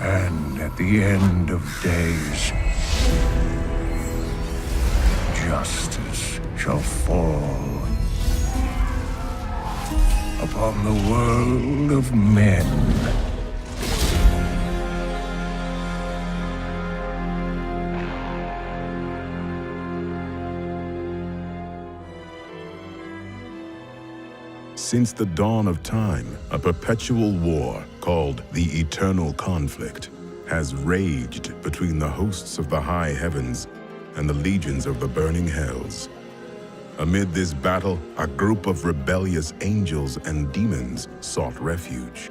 And at the end of days, justice shall fall upon the world of men. Since the dawn of time, a perpetual war called the Eternal Conflict has raged between the hosts of the high heavens and the legions of the burning hells. Amid this battle, a group of rebellious angels and demons sought refuge.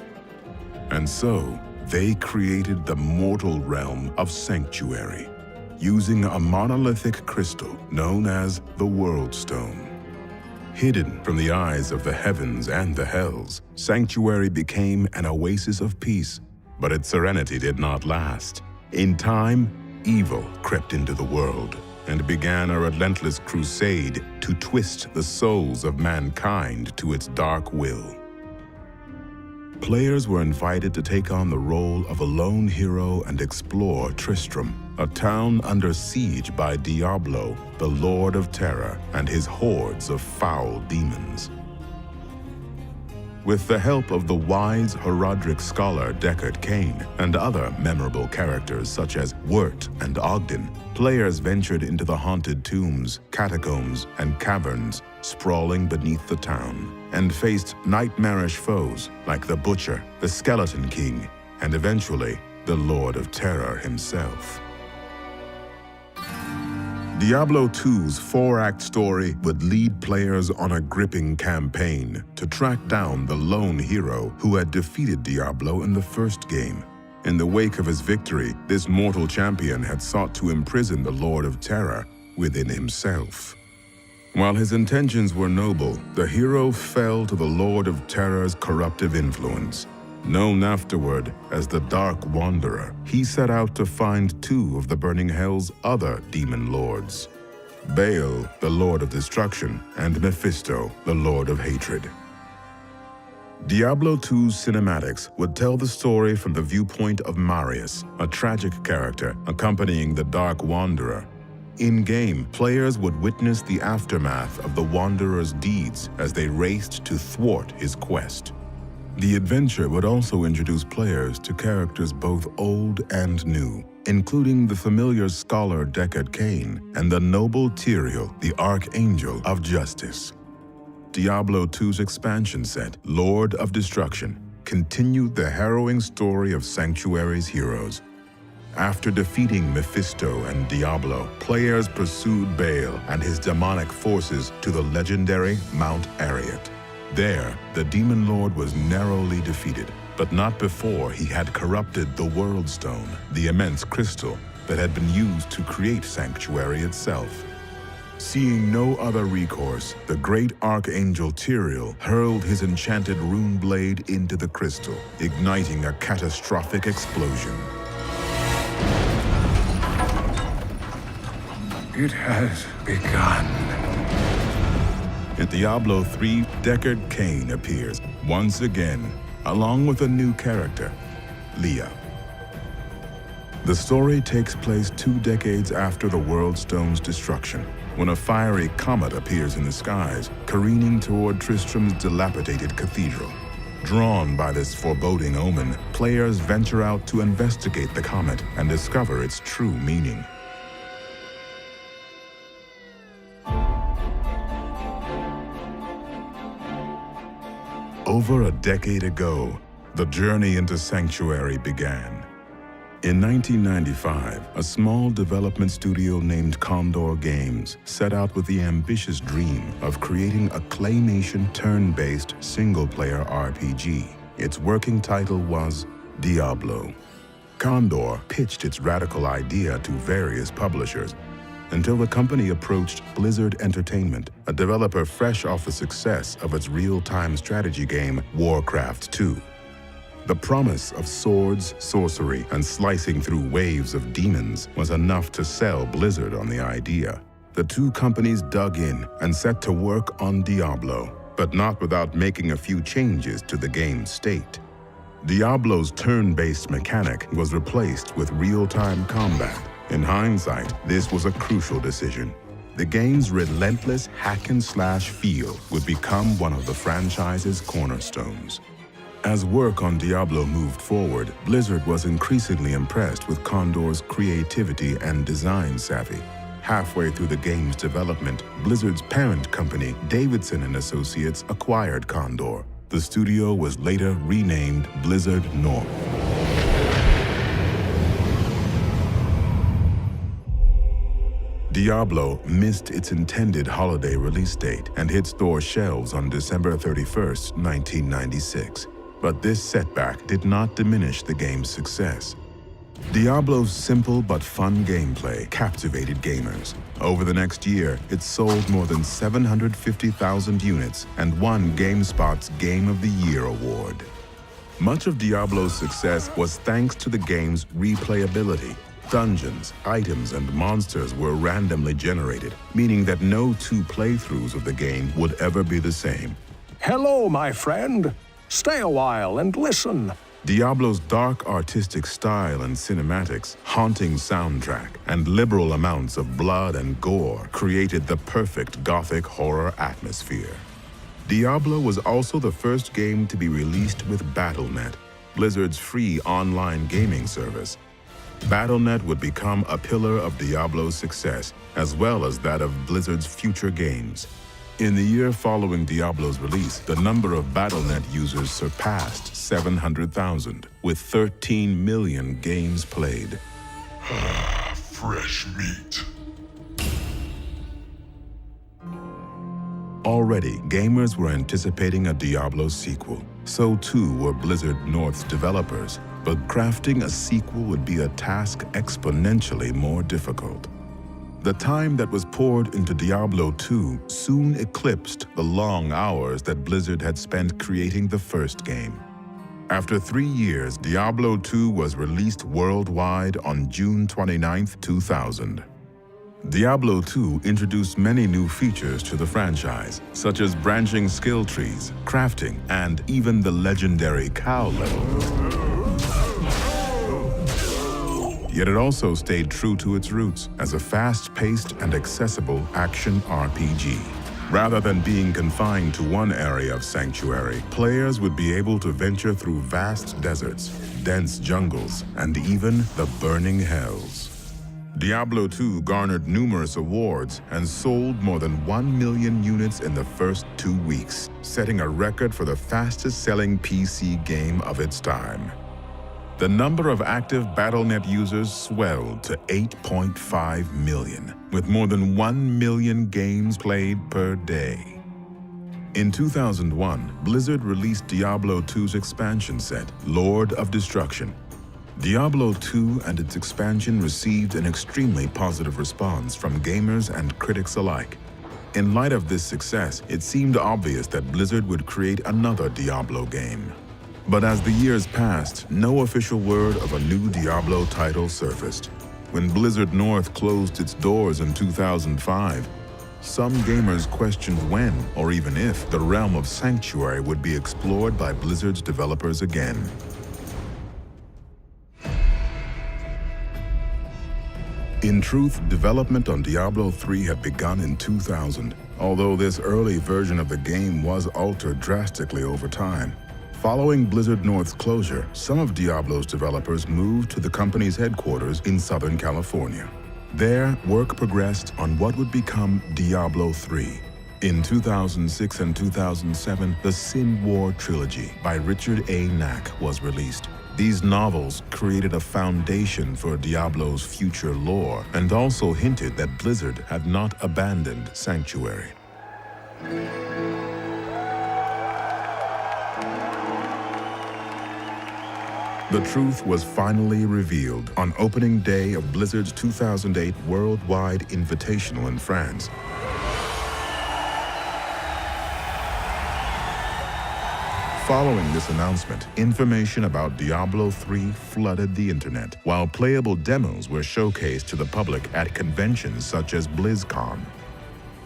And so, they created the mortal realm of Sanctuary, using a monolithic crystal known as the World Stone. Hidden from the eyes of the heavens and the hells, Sanctuary became an oasis of peace, but its serenity did not last. In time, evil crept into the world and began a relentless crusade to twist the souls of mankind to its dark will. Players were invited to take on the role of a lone hero and explore Tristram, a town under siege by Diablo, the Lord of Terror, and his hordes of foul demons. With the help of the wise Horadric scholar Deckard Cain and other memorable characters such as Wirt and Ogden, players ventured into the haunted tombs, catacombs, and caverns sprawling beneath the town, and faced nightmarish foes like the Butcher, the Skeleton King, and eventually the Lord of Terror himself. Diablo II's 4-act story would lead players on a gripping campaign to track down the lone hero who had defeated Diablo in the first game. In the wake of his victory, this mortal champion had sought to imprison the Lord of Terror within himself. While his intentions were noble, the hero fell to the Lord of Terror's corruptive influence. Known afterward as the Dark Wanderer, he set out to find two of the Burning Hell's other demon lords, Baal, the Lord of Destruction, and Mephisto, the Lord of Hatred. Diablo II's cinematics would tell the story from the viewpoint of Marius, a tragic character accompanying the Dark Wanderer. In-game, players would witness the aftermath of the Wanderer's deeds as they raced to thwart his quest. The adventure would also introduce players to characters both old and new, including the familiar scholar Deckard Cain and the noble Tyrael, the Archangel of Justice. Diablo II's expansion set, Lord of Destruction, continued the harrowing story of Sanctuary's heroes. After defeating Mephisto and Diablo, players pursued Baal and his demonic forces to the legendary Mount Arreat. There, the Demon Lord was narrowly defeated, but not before he had corrupted the World Stone, the immense crystal that had been used to create Sanctuary itself. Seeing no other recourse, the great Archangel Tyrael hurled his enchanted rune blade into the crystal, igniting a catastrophic explosion. It has begun. In Diablo III, Deckard Cain appears once again, along with a new character, Leah. The story takes place 2 decades after the World Stone's destruction, when a fiery comet appears in the skies, careening toward Tristram's dilapidated cathedral. Drawn by this foreboding omen, players venture out to investigate the comet and discover its true meaning. Over a decade ago, the journey into Sanctuary began. In 1995, a small development studio named Condor Games set out with the ambitious dream of creating a claymation turn-based single-player RPG. Its working title was Diablo. Condor pitched its radical idea to various publishers until the company approached Blizzard Entertainment, a developer fresh off the success of its real-time strategy game Warcraft 2. The promise of swords, sorcery, and slicing through waves of demons was enough to sell Blizzard on the idea. The two companies dug in and set to work on Diablo, but not without making a few changes to the game's state. Diablo's turn-based mechanic was replaced with real-time combat. In hindsight, this was a crucial decision. The game's relentless hack-and-slash feel would become one of the franchise's cornerstones. As work on Diablo moved forward, Blizzard was increasingly impressed with Condor's creativity and design savvy. Halfway through the game's development, Blizzard's parent company, Davidson & Associates, acquired Condor. The studio was later renamed Blizzard North. Diablo missed its intended holiday release date and hit store shelves on December 31st, 1996. But this setback did not diminish the game's success. Diablo's simple but fun gameplay captivated gamers. Over the next year, it sold more than 750,000 units and won GameSpot's Game of the Year award. Much of Diablo's success was thanks to the game's replayability. Dungeons, items, and monsters were randomly generated, meaning that no two playthroughs of the game would ever be the same. Hello, my friend. Stay a while and listen. Diablo's dark artistic style and cinematics, haunting soundtrack, and liberal amounts of blood and gore created the perfect gothic horror atmosphere. Diablo was also the first game to be released with Battle.net, Blizzard's free online gaming service. Battle.net would become a pillar of Diablo's success, as well as that of Blizzard's future games. In the year following Diablo's release, the number of Battle.net users surpassed 700,000, with 13 million games played. Fresh meat. Already, gamers were anticipating a Diablo sequel. So too were Blizzard North's developers, but crafting a sequel would be a task exponentially more difficult. The time that was poured into Diablo II soon eclipsed the long hours that Blizzard had spent creating the first game. After 3 years, Diablo II was released worldwide on June 29, 2000. Diablo II introduced many new features to the franchise, such as branching skill trees, crafting, and even the legendary cow level. Yet it also stayed true to its roots as a fast-paced and accessible action RPG. Rather than being confined to one area of Sanctuary, players would be able to venture through vast deserts, dense jungles, and even the burning hells. Diablo II garnered numerous awards and sold more than 1 million units in the first 2 weeks, setting a record for the fastest-selling PC game of its time. The number of active Battle.net users swelled to 8.5 million, with more than 1 million games played per day. In 2001, Blizzard released Diablo II's expansion set, Lord of Destruction. Diablo II and its expansion received an extremely positive response from gamers and critics alike. In light of this success, it seemed obvious that Blizzard would create another Diablo game. But as the years passed, no official word of a new Diablo title surfaced. When Blizzard North closed its doors in 2005, some gamers questioned when, or even if, the realm of Sanctuary would be explored by Blizzard's developers again. In truth, development on Diablo III had begun in 2000, although this early version of the game was altered drastically over time. Following Blizzard North's closure, some of Diablo's developers moved to the company's headquarters in Southern California. There, work progressed on what would become Diablo III. In 2006 and 2007, the Sin War trilogy by Richard A. Knack was released. These novels created a foundation for Diablo's future lore and also hinted that Blizzard had not abandoned Sanctuary. The truth was finally revealed on opening day of Blizzard's 2008 Worldwide Invitational in France. Following this announcement, information about Diablo III flooded the internet, while playable demos were showcased to the public at conventions such as BlizzCon.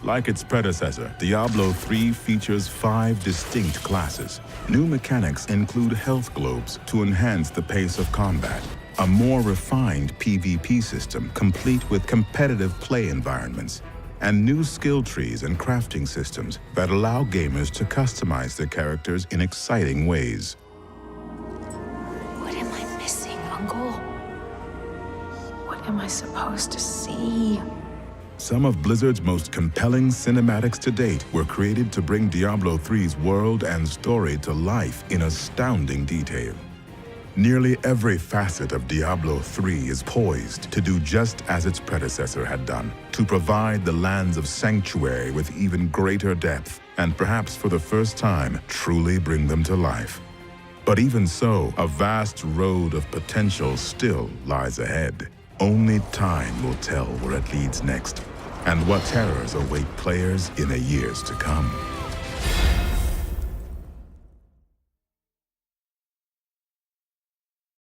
Like its predecessor, Diablo III features 5 distinct classes. New mechanics include health globes to enhance the pace of combat, a more refined PvP system complete with competitive play environments, and new skill trees and crafting systems that allow gamers to customize their characters in exciting ways. What am I missing, Uncle? What am I supposed to see? Some of Blizzard's most compelling cinematics to date were created to bring Diablo III's world and story to life in astounding detail. Nearly every facet of Diablo III is poised to do just as its predecessor had done, to provide the lands of Sanctuary with even greater depth, and perhaps for the first time, truly bring them to life. But even so, a vast road of potential still lies ahead. Only time will tell where it leads next, and what terrors await players in the years to come.